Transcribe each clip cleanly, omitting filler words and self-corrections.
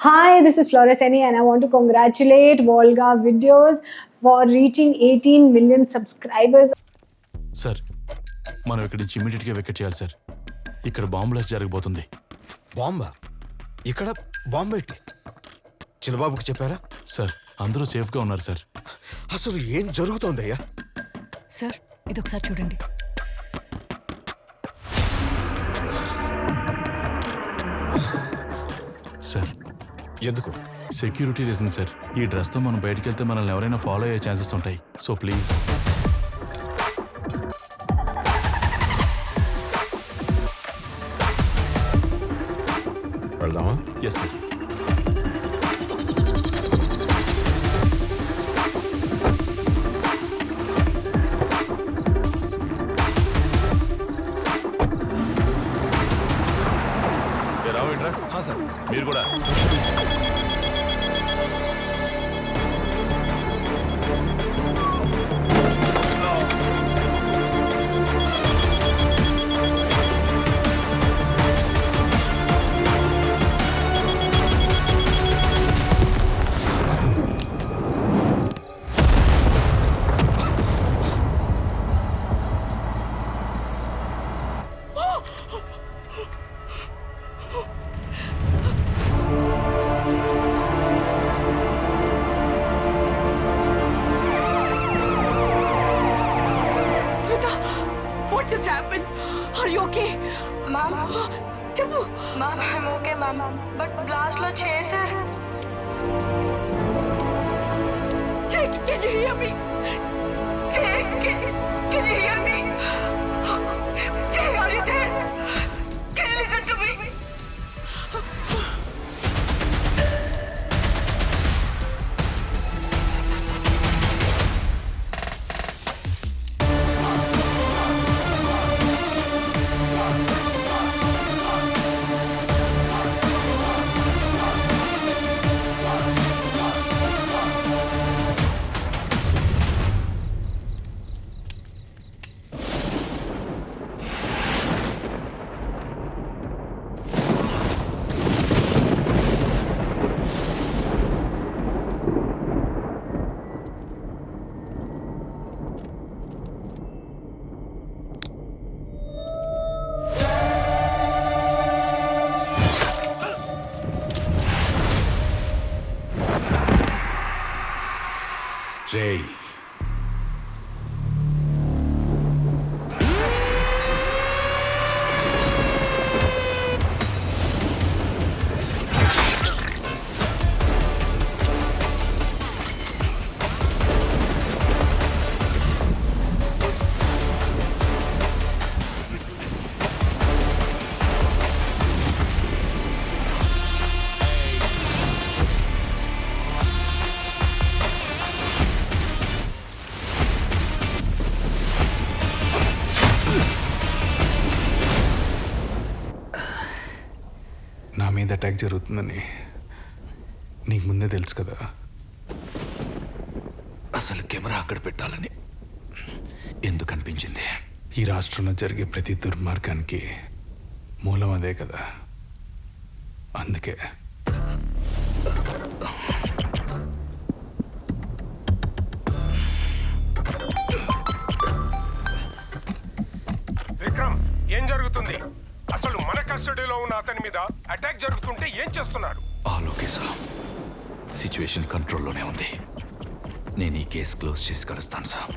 Hi, this is Floreseni and I want to congratulate Volga Videos for reaching 18 million subscribers. Sir మనం ఇక్కడి నుంచి ఇమీడియట్గా vacate చేయాలి sir. ఇక్కడ బాంబ్ బ్లాస్ట్ జరగబోతుంది. బాంబా? ఇక్కడ బాంబు పెట్టి చిన్నబాబుకి చెప్పారా? సార్ అందరూ సేఫ్గా ఉన్నారు సార్. అసలు ఏం జరుగుతోందయ్యా? సార్ ఇదొకసారి చూడండి. సార్ ఎందుకు? Security reason sir. ఈ డ్రెస్తో మనం బయటికి వెళ్తే మనల్ని ఎవరైనా ఫాలో అయ్యే ఛాన్సెస్ ఉంటాయి. So please. వెళ్దామా? Yes sir. రావేంట్రా? సార్. మీరు కూడా What just happened? Are you okay? Mom. చెప్పు. Mom, I'm okay, Mom. But blast lo చేశారు. Jake, can you hear me? Jake, can you hear me? Jake, are you there? Can you listen to me? రేయ్, నా మీద attack జరుగుతుందని నీకు ముందే తెలుసు కదా. అసలు కెమెరా అక్కడ పెట్టాలని ఎందుకు అనిపించింది? ఈ రాష్ట్రంలో జరిగే ప్రతి దుర్మార్గానికి మూలం అదే కదా. అందుకే విక్రమ్, ఏం జరుగుతుంది? అసలు మన కస్టడీలో ఉన్న అతని మీద అటాక్ జరుగుతుంటే ఏం చేస్తున్నారు? ఓకే సార్, సిచ్యువేషన్ కంట్రోల్లోనే ఉంది. నేను ఈ కేసు క్లోజ్ చేసి కలుస్తాను సార్.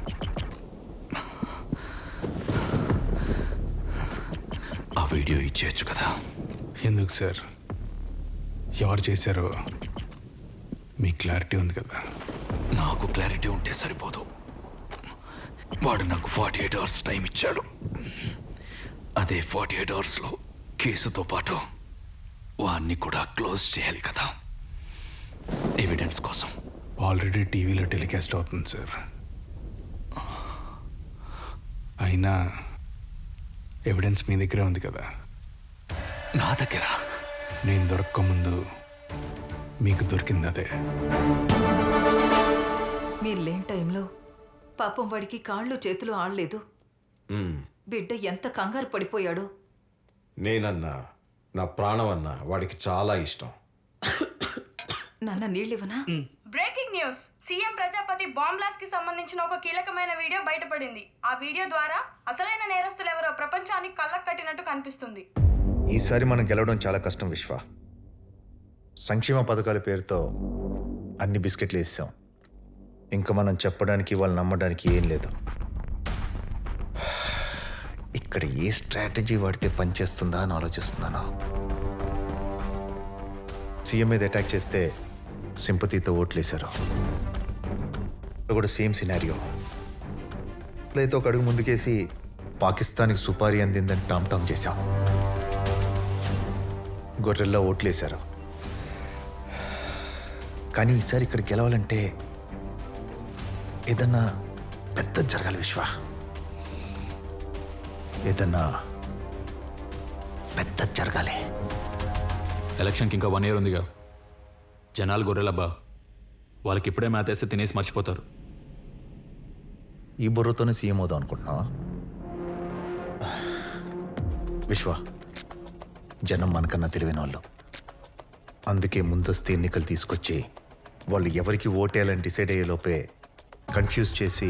ఆ వీడియో ఇచ్చేయచ్చు కదా? ఎందుకు సార్? ఎవరు చేశారో మీకు క్లారిటీ ఉంది కదా. నాకు క్లారిటీ ఉంటే సరిపోదు. వాడు నాకు 48 అవర్స్ టైం ఇచ్చాడు. అదే 48 అవర్స్లో కేసుతో పాటు వాడిని కూడా క్లోజ్ చేయాలి కదా, ఎవిడెన్స్ కోసం. ఆల్రెడీ టీవీలో టెలికాస్ట్ అవుతుంది సార్. అయినా ఎవిడెన్స్ మీ దగ్గరే ఉంది కదా. నా దగ్గర నేను దొరక్కముందు మీకు దొరికింది అదే. మీరు లేని టైంలో పాపం వాడికి కాళ్ళు చేతులు ఆడలేదు. బిడ్డ ఎంత కంగారు పడిపోయాడో. నేనన్నా నా ప్రాణం అన్నా వాడికి చాలా ఇష్టం. నాన్న నీళ్ళివనా? Breaking news, CM Prajapati bomb blast కి సంబంధించిన ఒక కీలకమైన వీడియో బయటపడింది. ఆ వీడియో ద్వారా అసలైన నేరస్తులు ఎవరో ప్రపంచానికి కళ్ళకు కట్టినట్టు కనిపిస్తుంది. ఈసారి మనం గెలవడం చాలా కష్టం విశ్వ. సంక్షేమ పథకాల పేరుతో అన్ని బిస్కెట్లు వేసాం. ఇంకా మనం చెప్పడానికి వాళ్ళు నమ్మడానికి ఏం లేదు. ఇక్కడ ఏ స్ట్రాటజీ వాడితే పనిచేస్తుందా అని ఆలోచిస్తున్నాను. సీఎం మీద అటాక్ చేస్తే సింపతితో ఓట్లేశారు. కూడా సేమ్ సినారియో. అయితే ఒక అడుగు ముందుకేసి పాకిస్తాన్కి సుపారీ అందిందని టామ్ టామ్ చేశాం. గొర్రెల్లా ఓట్లేశారు. కానీ ఈసారి ఇక్కడ గెలవాలంటే ఏదన్నా పెద్ద జరగాలి విశ్వ. ఏదన్నా పెద్ద జరగాలి. ఎలక్షన్కి ఇంకా 1 year ఉందిగా. జనాలు గొర్రెలబ్బా, వాళ్ళకి ఇప్పుడే మేతేస్తే తినేసి మర్చిపోతారు. ఈ బుర్రతోనే సీఎం అవుదాం అనుకుంటున్నావా విశ్వ? జనం మనకన్నా తెలివైన వాళ్ళు. అందుకే ముందస్తు ఎన్నికలు తీసుకొచ్చి వాళ్ళు ఎవరికి ఓటేయాలని డిసైడ్ అయ్యే లోపే కన్ఫ్యూజ్ చేసి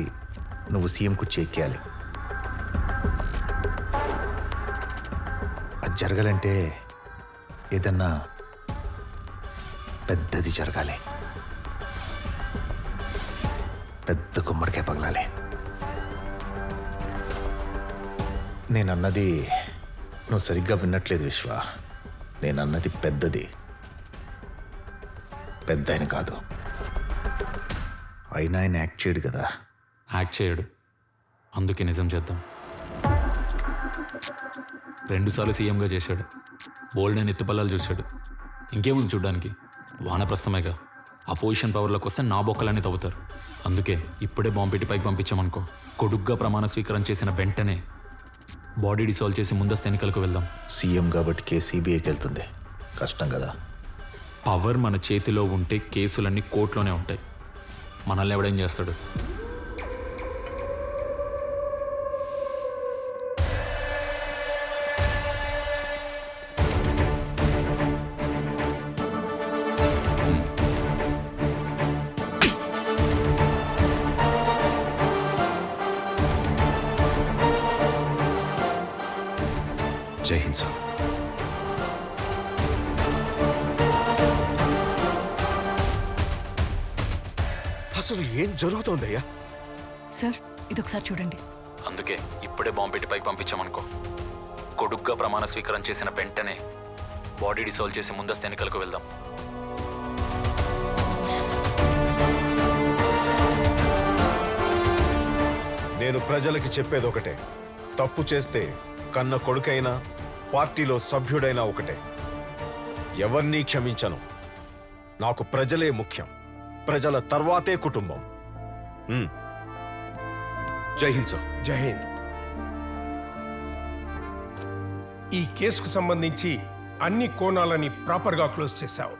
నువ్వు సీఎం కుర్చీ ఎక్కేయాలి. అది జరగాలంటే ఏదన్నా పెద్దది జరగాలి. పెద్ద గుమ్మడికాయ పగలాలి. నేనన్నది నువ్వు సరిగ్గా విన్నట్లేదు విశ్వ. నేనన్నది పెద్దది, పెద్ద ఆయన కాదు. అయినా ఆయన యాక్ట్ చేయడు కదా. యాక్ట్ చేయడు, అందుకే నిజం చేద్దాం. 2 సార్లు సీఎంగా చేశాడు. బోల్డెన్ ఎత్తుపల్లాలు చూశాడు. ఇంకేముంది చూడ్డానికి? వానప్రస్థమేగా. ఆ పొజిషన్ పవర్లోకి వస్తే నా బొక్కలన్నీ తవ్వుతారు. అందుకే ఇప్పుడే బాంబు పెట్టి పైకి పంపించామనుకో, కొడుగ్గా ప్రమాణ స్వీకారం చేసిన వెంటనే బాడీ డిసాల్వ్ చేసి ముందస్తు ఎన్నికలకు వెళ్దాం. సీఎం కాబట్టి కేసు సిబిఐకి వెళ్తుంది. కష్టం కదా. పవర్ మన చేతిలో ఉంటే కేసులన్నీ కోర్టులోనే ఉంటాయి. మనల్ని ఎవడేం చేస్తాడు? జై హింద్ సార్. అసలు ఏం జరుగుతోందయ్యా? సార్ ఇదొకసారి చూడండి. అందుకే ఇప్పుడే బాంబు పెట్టి పైకి పంపించామనుకో, కొడుగ్గా ప్రమాణ స్వీకారం చేసిన వెంటనే బాడీ డిసాల్వ్ చేసి ముందస్తు ఎన్నికలకు వెళ్దాం. నేను ప్రజలకి చెప్పేది ఒకటే. తప్పు చేస్తే కన్న కొడుకైనా పార్టీలో సభ్యుడైనా ఒకటే. ఎవరినీ క్షమించను. నాకు ప్రజలే ముఖ్యం. ప్రజల తర్వాతే కుటుంబం. జై హింద్ సార్. జై హింద్. ఈ కేసుకు సంబంధించి అన్ని కోణాలని ప్రాపర్గా క్లోజ్ చేశావు.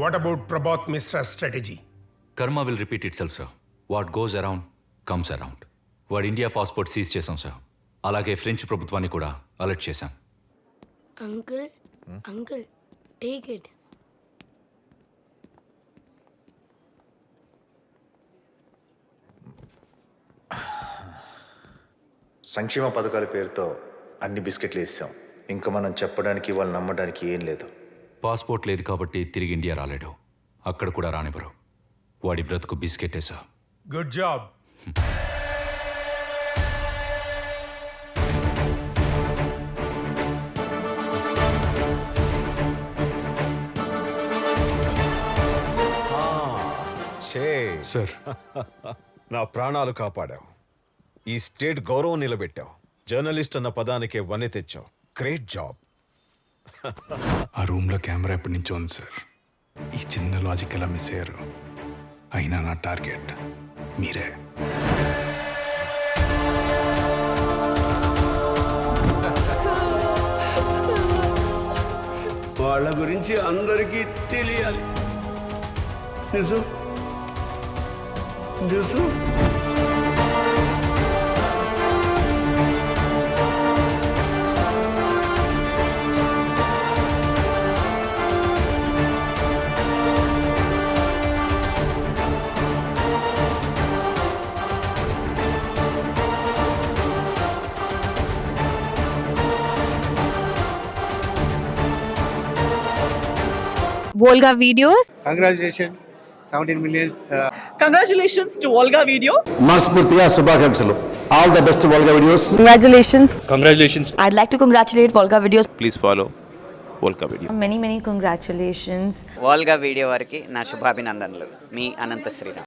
What about Prabhat Mishra strategy? Karma will repeat itself sir. What goes around comes around. వాడు ఇండియా పాస్పోర్ట్ సీజ్ చేశాం సార్. అలాగే ఫ్రెంచ్ ప్రభుత్వాన్ని కూడా అలర్ట్ చేశాం. Uncle uncle take it. సంక్షేమ పథకాల పేరుతో అన్ని బిస్కెట్లు వేసాం. ఇంకా మనం చెప్పడానికి వాళ్ళు నమ్మడానికి ఏం లేదు. పాస్పోర్ట్ లేదు కాబట్టి తిరిగి ఇండియా రాలేడు. అక్కడ కూడా రానివ్వరు. వాడి బ్రతుకు బిస్కెటే సార్. Good job. సార్, నా ప్రాణాలు కాపాడావు. ఈ స్టేట్ గౌరవం నిలబెట్టావు. జర్నలిస్ట్ అన్న పదానికే వన్నె తెచ్చావు. Great job. ఆ రూమ్లో కెమెరా ఎప్పటి నుంచో ఉంది సార్. ఈ చిన్న లాజిక్ ఎలా మిస్ అయ్యారు? అయినా నా టార్గెట్ మీరే. వాళ్ళ గురించి అందరికీ తెలియాలి. నిజం నిజం. Volga Videos. Congratulations, 17 millions. Congratulations to Volga Video. మనస్ఫూర్తిగా శుభాకాంక్షలు. All the best Volga Videos. Congratulations. I'd like to congratulate Volga Videos. Please follow Volga Video. Many congratulations. Volga Video వారికి నా శుభాభినందనలు. మీ అనంత శ్రీరామ్.